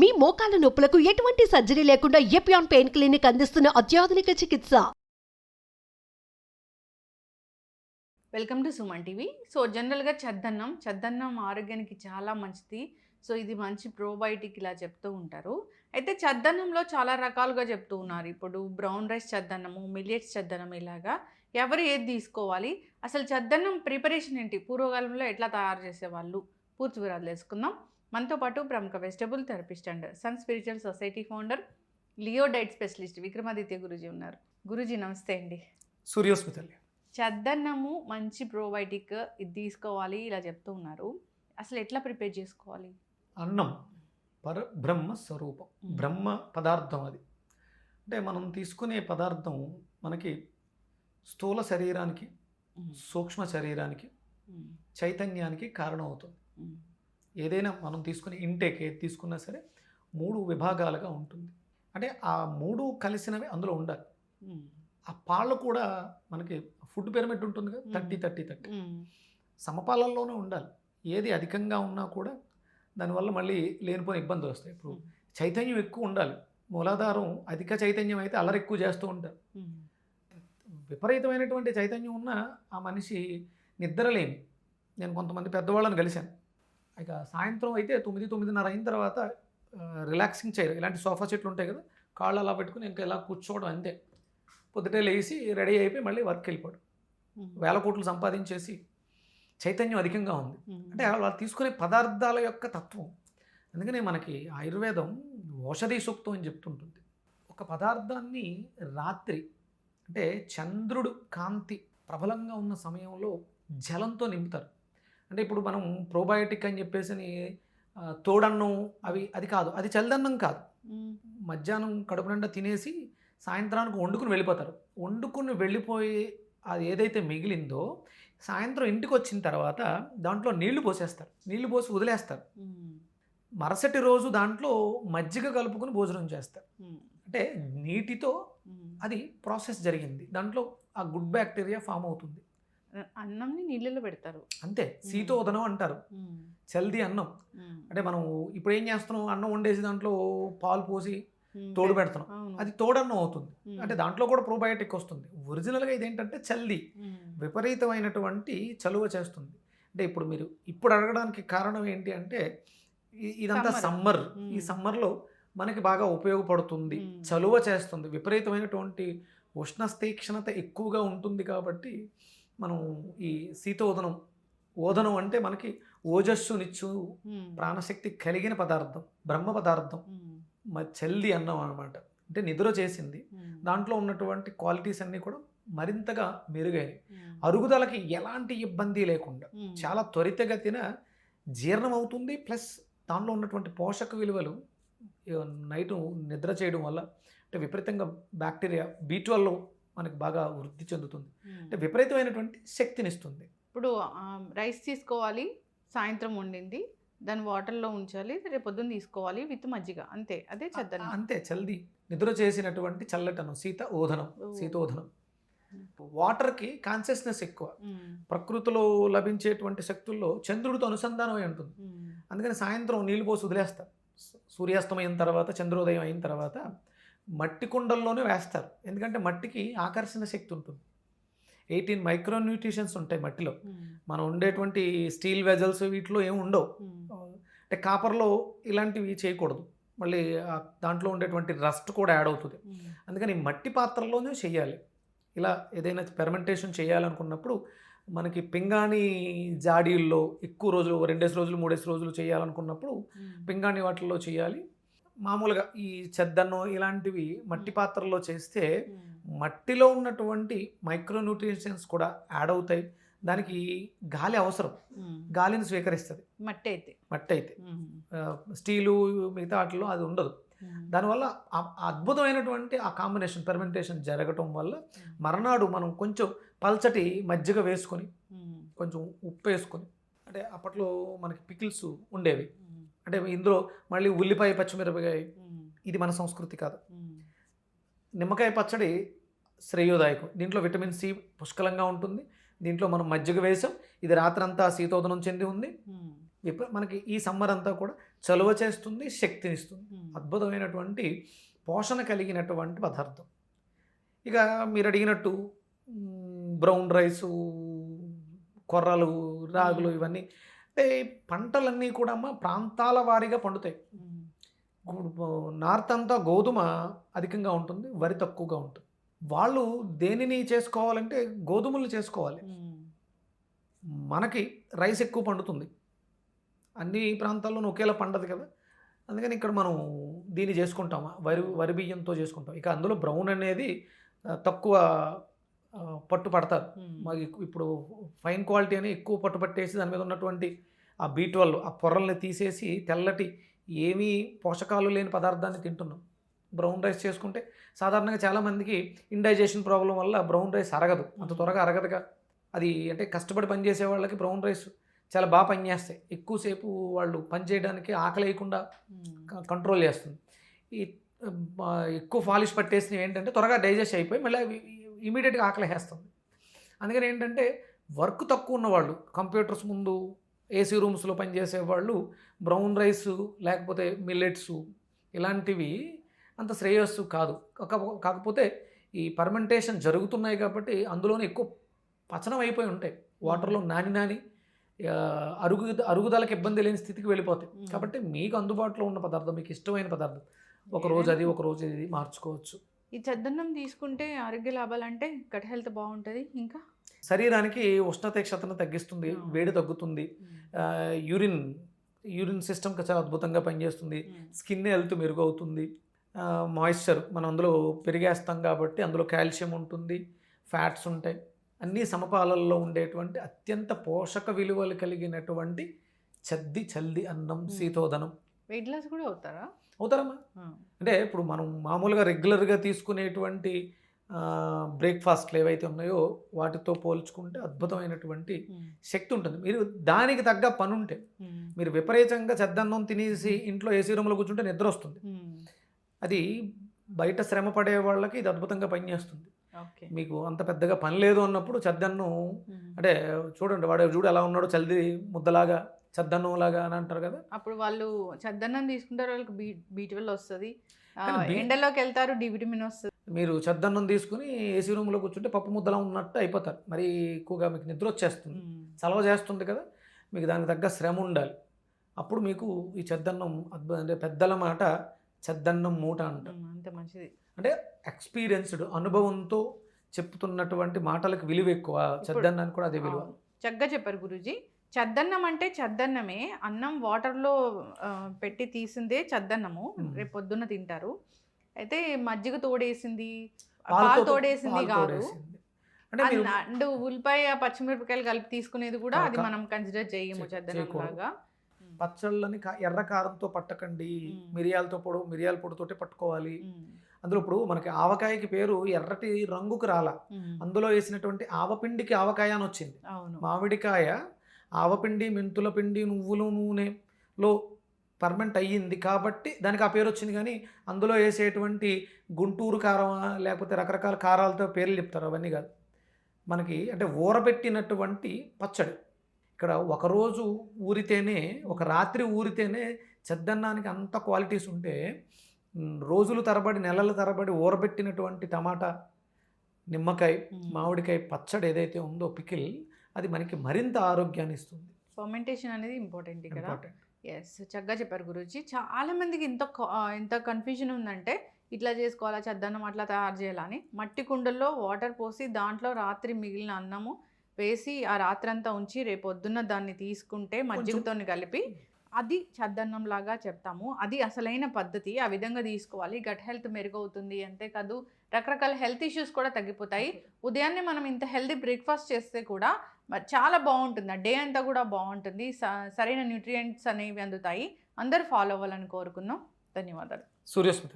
మీ మోకాల నొప్పులకు ఎటువంటి సర్జరీ లేకుండా ఎపియాన్ పెయిన్ క్లినిక్ అందిస్తున్న అత్యాధునిక చికిత్స. Welcome to Suman TV. So జనరల్గా చద్దన్నం ఆరోగ్యానికి చాలా మంచిది. సో ఇది మంచి ప్రోబయోటిక్ ఇలా చెప్తూ ఉంటారు. అయితే చద్దన్నంలో చాలా రకాలుగా చెప్తూ ఉన్నారు. ఇప్పుడు బ్రౌన్ రైస్ చద్దన్నము, మిల్లెట్స్ చద్దన్నం, ఇలాగా ఎవరు ఏది తీసుకోవాలి, అసలు చద్దన్నం ప్రిపరేషన్ ఏంటి, పూర్వకాలంలో ఎట్లా తయారు చేసేవాళ్ళు, పూర్తి వివరాలు తెలుసుకుందాం. మనతో పాటు ప్రముఖ vegetable therapist and sun spiritual society founder, Leo diet specialist Vikramaditya Guruji ఉన్నారు. గురూజీ నమస్తే అండి. సూర్యోస్మితల్లి. చద్దన్నము మంచి ప్రోబయోటిక్, ఇది తీసుకోవాలి ఇలా చెప్తూ ఉన్నారు. అసలు ఎట్లా ప్రిపేర్ చేసుకోవాలి? అన్నం పరబ్రహ్మ స్వరూపం, బ్రహ్మ పదార్థం. అది అంటే మనం తీసుకునే పదార్థం మనకి స్థూల శరీరానికి, సూక్ష్మ శరీరానికి, చైతన్యానికి కారణం అవుతుంది. ఏదైనా మనం తీసుకునే ఇంటేక్ ఏది తీసుకున్నా సరే 3 విభాగాలుగా ఉంటుంది. అంటే ఆ 3 కలిసినవి అందులో ఉండాలి. ఆ పాళ్ళు కూడా మనకి ఫుడ్ పిరమిడ్ ఉంటుంది కదా, 30-30-30 సమపాలల్లోనే ఉండాలి. ఏది అధికంగా ఉన్నా కూడా దానివల్ల మళ్ళీ లేనిపోయిన ఇబ్బందులు వస్తాయి. ఇప్పుడు చైతన్యం ఎక్కువ ఉండాలి. మూలాధారం అధిక చైతన్యం అయితే అల్లరి ఎక్కువ చేస్తూ ఉంటారు. విపరీతమైనటువంటి చైతన్యం ఉన్న ఆ మనిషి నిద్రలేమి. నేను కొంతమంది పెద్దవాళ్ళని కలిశాను. ఇక సాయంత్రం అయితే 9-9:30 అయిన తర్వాత రిలాక్సింగ్ చేయరు. ఇలాంటి సోఫా సెట్లు ఉంటాయి కదా, కాళ్ళు అలా పెట్టుకుని ఇంకా ఇలా కూర్చోవడం అంతే. పొద్దుటే లేచి రెడీ అయిపోయి మళ్ళీ వర్క్ వెళ్ళిపోవడం. 1000 కోట్లు సంపాదించేసి చైతన్యం అధికంగా ఉంది. అంటే వాళ్ళు తీసుకునే పదార్థాల యొక్క తత్వం. అందుకనే మనకి ఆయుర్వేదం ఔషధి సూక్తం అని చెప్తుంటుంది. ఒక పదార్థాన్ని రాత్రి అంటే చంద్రుడు కాంతి ప్రబలంగా ఉన్న సమయంలో జలంతో నింపుతారు. అంటే ఇప్పుడు మనం ప్రోబయోటిక్ అని చెప్పేసి తోడన్నం అది కాదు, అది చల్లదన్నం కాదు. మధ్యాహ్నం కడుపు నిండా తినేసి సాయంత్రానికి వండుకుని వెళ్ళిపోతారు. వండుకుని వెళ్ళిపోయి అది ఏదైతే మిగిలిందో సాయంత్రం ఇంటికి వచ్చిన తర్వాత దాంట్లో నీళ్లు పోసేస్తారు. నీళ్లు పోసి వదిలేస్తారు. మరుసటి రోజు దాంట్లో మజ్జిగ కలుపుకొని భోజనం చేస్తారు. అంటే నీటితో అది ప్రాసెస్ జరిగింది. దాంట్లో ఆ గుడ్ బ్యాక్టీరియా ఫామ్ అవుతుంది. అన్నంని నీళ్ళలో పెడతారు అంతే. శీతోదనం అంటారు, చల్ది అన్నం. అంటే మనం ఇప్పుడు ఏం చేస్తున్నాం, అన్నం వండేసి దాంట్లో పాలు పోసి తోడు పెడుతున్నాం, అది తోడన్నం అవుతుంది. అంటే దాంట్లో కూడా ప్రోబయోటిక్ వస్తుంది. ఒరిజినల్గా ఇదేంటంటే చల్ది, విపరీతమైనటువంటి చలువ చేస్తుంది. అంటే ఇప్పుడు అడగడానికి కారణం ఏంటి అంటే ఇదంతా సమ్మర్. ఈ సమ్మర్లో మనకి బాగా ఉపయోగపడుతుంది, చలువ చేస్తుంది. విపరీతమైనటువంటి ఉష్ణస్తీక్షణత ఎక్కువగా ఉంటుంది కాబట్టి మనం ఈ ఓదనం అంటే మనకి ఓజస్సునిచ్చు ప్రాణశక్తి కలిగిన పదార్థం, బ్రహ్మ పదార్థం, చల్ది అన్నం అనమాట. అంటే నిద్ర చేసింది. దాంట్లో ఉన్నటువంటి క్వాలిటీస్ అన్నీ కూడా మరింతగా మెరుగైనవి. అరుగుదలకి ఎలాంటి ఇబ్బంది లేకుండా చాలా త్వరితగతిన జీర్ణం అవుతుంది. ప్లస్ దానిలో ఉన్నటువంటి పోషక విలువలు నైట్ నిద్ర చేయడం వల్ల అంటే విపరీతంగా బ్యాక్టీరియా B12 మనకి బాగా వృద్ధి చెందుతుంది. అంటే విపరీతమైనటువంటి శక్తినిస్తుంది. ఇప్పుడు రైస్ తీసుకోవాలి, సాయంత్రం వండింది, దాన్ని వాటర్లో ఉంచాలి, రేపు పొద్దున్న తీసుకోవాలి విత్ మజ్జిగ, అంతే. అదే చద్దన్నం. అంతే చల్ది. నిద్ర చేసినటువంటి చల్లటను శీతోధనం. వాటర్కి కాన్షియస్నెస్ ఎక్కువ. ప్రకృతిలో లభించేటువంటి శక్తుల్లో చంద్రుడితో అనుసంధానం అయి ఉంటుంది. అందుకని సాయంత్రం నీళ్ళు పోసి వదిలేస్తారు. సూర్యాస్తమయం తర్వాత, చంద్రోదయం అయిన తర్వాత మట్టి కుండల్లోనే వేస్తారు. ఎందుకంటే మట్టికి ఆకర్షణ శక్తి ఉంటుంది. 18 మైక్రోన్యూట్రిషన్స్ ఉంటాయి మట్టిలో. మనం ఉండేటువంటి స్టీల్ వెజల్స్ వీటిలో ఏమి ఉండవు. అంటే కాపర్లో ఇలాంటివి చేయకూడదు. మళ్ళీ దాంట్లో ఉండేటువంటి రస్ట్ కూడా యాడ్ అవుతుంది. అందుకని మట్టి పాత్రలోనే చేయాలి. ఇలా ఏదైనా ఫెర్మెంటేషన్ చేయాలనుకున్నప్పుడు మనకి పింగాణి జాడీల్లో ఎక్కువ రోజులు, 2 రోజులు 3 రోజులు చేయాలనుకున్నప్పుడు పింగాణి వాటిల్లో చేయాలి. మామూలుగా ఈ చద్దన్నం ఇలాంటివి మట్టి పాత్రలో చేస్తే మట్టిలో ఉన్నటువంటి మైక్రోన్యూట్రిషన్స్ కూడా యాడ్ అవుతాయి. దానికి గాలి అవసరం, గాలిని స్వీకరిస్తుంది మట్టి అయితే. స్టీలు మిగతా వాటిలో అది ఉండదు. దానివల్ల అద్భుతమైనటువంటి ఆ కాంబినేషన్ ఫెర్మెంటేషన్ జరగటం వల్ల మర్నాడు మనం కొంచెం పల్చటి మజ్జిగ వేసుకొని, కొంచెం ఉప్పు వేసుకొని, అంటే అప్పట్లో మనకి పికిల్స్ ఉండేవి. అంటే ఇందులో మళ్ళీ ఉల్లిపాయ, పచ్చిమిరపకాయ, ఇది మన సంస్కృతి కాదు. నిమ్మకాయ పచ్చడి శ్రేయోదాయకం. దీంట్లో విటమిన్ సి పుష్కలంగా ఉంటుంది. దీంట్లో మనం మజ్జిగ వేసాం. ఇది రాత్రంతా శీతోదనం చెంది ఉంది. మనకి ఈ సమ్మర్ అంతా కూడా చలువ చేస్తుంది, శక్తినిస్తుంది. అద్భుతమైనటువంటి పోషణ కలిగినటువంటి పదార్థం. ఇక మీరు అడిగినట్టు బ్రౌన్ రైసు, కొర్రలు, రాగులు ఇవన్నీ అంటే పంటలన్నీ కూడా ప్రాంతాల వారీగా పండుతాయి. నార్త్ అంతా గోధుమ అధికంగా ఉంటుంది, వరి తక్కువగా ఉంటుంది. వాళ్ళు దేనిని చేసుకోవాలంటే గోధుమలు చేసుకోవాలి. మనకి రైస్ ఎక్కువ పండుతుంది, అన్ని ప్రాంతాల్లోనూ ఒకేలా పండదు కదా. అందుకని ఇక్కడ మనం దీన్ని చేసుకుంటాము, వరి బియ్యంతో చేసుకుంటాం. ఇక అందులో బ్రౌన్ అనేది తక్కువ పట్టు పడతారు. మాకు ఇప్పుడు ఫైన్ క్వాలిటీ అని ఎక్కువ పట్టు పట్టేసి దాని మీద ఉన్నటువంటి ఆ B12 ఆ పొరల్ని తీసేసి తెల్లటి ఏమీ పోషకాలు లేని పదార్థాన్ని తింటున్నాం. బ్రౌన్ రైస్ చేసుకుంటే సాధారణంగా చాలామందికి ఇండైజెషన్ ప్రాబ్లం వల్ల బ్రౌన్ రైస్ అరగదు, అంత త్వరగా అరగదుగా. అది అంటే కష్టపడి పనిచేసే వాళ్ళకి బ్రౌన్ రైస్ చాలా బాగా పనిచేస్తాయి. ఎక్కువసేపు వాళ్ళు పనిచేయడానికి ఆకలి వేయకుండా కంట్రోల్ చేస్తుంది. ఈ ఎక్కువ పాలిష్ పట్టేసినవి ఏంటంటే త్వరగా డైజెస్ట్ అయిపోయి మళ్ళీ ఇమీడియట్గా ఆకలి వేస్తుంది. అందుకని ఏంటంటే వర్క్ తక్కువ ఉన్నవాళ్ళు, కంప్యూటర్స్ ముందు ఏసీ రూమ్స్లో పనిచేసే వాళ్ళు బ్రౌన్ రైసు లేకపోతే మిల్లెట్స్ ఇలాంటివి అంత శ్రేయస్సు కాదు. కాకపోతే ఈ ఫర్మెంటేషన్ జరుగుతున్నాయి కాబట్టి అందులోనే ఎక్కువ పచనం అయిపోయి ఉంటాయి, వాటర్లో నాని అరుగుదలకు ఇబ్బంది లేని స్థితికి వెళ్ళిపోతాయి. కాబట్టి మీకు అందుబాటులో ఉన్న పదార్థం, మీకు ఇష్టమైన పదార్థం, ఒక రోజు అది ఒక రోజు ఇది మార్చుకోవచ్చు. ఈ చద్దన్నం తీసుకుంటే ఆరోగ్య లాభాలు అంటే గట్ హెల్త్ బాగుంటుంది, ఇంకా శరీరానికి ఉష్ణతీక్షతను తగ్గిస్తుంది, వేడి తగ్గుతుంది, యూరిన్ సిస్టమ్కి చాలా అద్భుతంగా పనిచేస్తుంది, స్కిన్ హెల్త్ మెరుగవుతుంది, మాయిశ్చర్ మనం అందులో పెరిగేస్తాం కాబట్టి అందులో కాల్షియం ఉంటుంది, ఫ్యాట్స్ ఉంటాయి, అన్నీ సమపాలల్లో ఉండేటువంటి అత్యంత పోషక విలువలు కలిగినటువంటి చల్ది అన్నం, శీతోదనం. వెయిట్ లాస్ కూడా అవుతారమ్మా. అంటే ఇప్పుడు మనం మామూలుగా రెగ్యులర్గా తీసుకునేటువంటి బ్రేక్ఫాస్ట్లు ఏవైతే ఉన్నాయో వాటితో పోల్చుకుంటే అద్భుతమైనటువంటి శక్తి ఉంటుంది. మీరు దానికి తగ్గ పని ఉంటే, మీరు విపరీతంగా చెద్దన్నం తినేసి ఇంట్లో ఏసీ రూమ్లో కూర్చుంటే నిద్ర వస్తుంది. అది బయట శ్రమ పడే వాళ్ళకి ఇది అద్భుతంగా పనిచేస్తుంది. మీకు అంత పెద్దగా పని లేదు అన్నప్పుడు చెద్దన్నం అంటే చూడండి, వాడు చూడు ఎలా ఉన్నాడో చల్ది ముద్దలాగా చద్దన్నం లాగా అని అంటారు కదా. అప్పుడు వాళ్ళు చద్దన్నం తీసుకుంటారు, వాళ్ళకి B12 వస్తుంది, ఎండలోకి వెళ్తారు, డి విటమిన్ వస్తుంది. మీరు చద్దన్నం తీసుకుని ఏసీ రూమ్లో కూర్చుంటే పప్పు ముద్దలా ఉన్నట్టు అయిపోతారు. మరి ఎక్కువగా మీకు నిద్ర వచ్చేస్తుంది, చలవ చేస్తుంది కదా. మీకు దానికి తగ్గ శ్రమ ఉండాలి. అప్పుడు మీకు ఈ చద్దన్నం అంటే పెద్దల మాట చద్దన్నం మూట అంటారు. అంత మంచిది. అంటే ఎక్స్పీరియన్స్డ్, అనుభవంతో చెప్తున్నటువంటి మాటలకు విలువ ఎక్కువ, చద్దన్నానికి కూడా అదే విలువ. చక్కగా చెప్పారు గురూజీ. చద్దన్నం అంటే చద్దన్నమే, అన్నం వాటర్లో పెట్టి తీసిందే చద్దన్నము, రేపు పొద్దున్న తింటారు. అయితే మజ్జిగ తోడేసింది, పాలు తోడేసింది కాదు. అండ్ ఉల్లిపాయ పచ్చిమిరపకాయలు కలిపి తీసుకునేది కూడా అది మనం కన్సిడర్ చేయము చద్దన్నం లాగా. పచ్చళ్ళని ఎర్ర కారంతో పట్టకండి, మిరియాల పొడితోటే పట్టుకోవాలి. అందులో ఇప్పుడు మనకి ఆవకాయకి పేరు ఎర్రటి రంగుకు రాలా, అందులో వేసినటువంటి ఆవపిండికి ఆవకాయ అని వచ్చింది. మామిడికాయ ఆవపిండి, మెంతుల పిండి, నువ్వుల నూనెలో ఫర్మెంట్ అయ్యింది కాబట్టి దానికి ఆ పేరు వచ్చింది. కానీ అందులో వేసేటువంటి గుంటూరు కారం లేకపోతే రకరకాల కారాలతో పేర్లు చెప్తారు, అవన్నీ కాదు. మనకి అంటే ఊరబెట్టినటువంటి పచ్చడి. ఇక్కడ ఒకరోజు ఊరితేనే, ఒక రాత్రి ఊరితేనే చద్దన్నానికి అంత క్వాలిటీస్ ఉంటే, రోజులు తరబడి నెలల తరబడి ఊరబెట్టినటువంటి టమాటా, నిమ్మకాయ, మామిడికాయ పచ్చడి ఏదైతే ఉందో పికిల్, అది మనకి మరింత ఆరోగ్యాన్ని ఇస్తుంది. ఫర్మెంటేషన్ అనేది ఇంపార్టెంట్ ఇక్కడ. ఎస్, చక్కగా చెప్పారు గురూజీ. చాలా మందికి ఎంత కన్ఫ్యూజన్ ఉందంటే ఇట్లా చేసుకోవాలా చద్దన్నం, అట్లా తయారు చేయాలని. మట్టి కుండల్లో వాటర్ పోసి దాంట్లో రాత్రి మిగిలిన అన్నము వేసి ఆ రాత్రంతా ఉంచి రేపు పొద్దున్న దాన్ని తీసుకుంటే మజ్జిగతో కలిపి అది చద్దన్నం లాగా చెప్తాము. అది అసలైన పద్ధతి, ఆ విధంగా తీసుకోవాలి. గట్ హెల్త్ మెరుగవుతుంది, అంతేకాదు రకరకాల హెల్త్ ఇష్యూస్ కూడా తగ్గిపోతాయి. ఉదయాన్నే మనం ఇంత హెల్తీ బ్రేక్ఫాస్ట్ చేస్తే కూడా చాలా బాగుంటుంది, ఆ డే అంతా కూడా బాగుంటుంది, సరైన న్యూట్రియంట్స్ అనేవి అందుతాయి. అందరూ ఫాలో అవ్వాలని కోరుకుందాం. ధన్యవాదాలు. సూర్యస్మిత.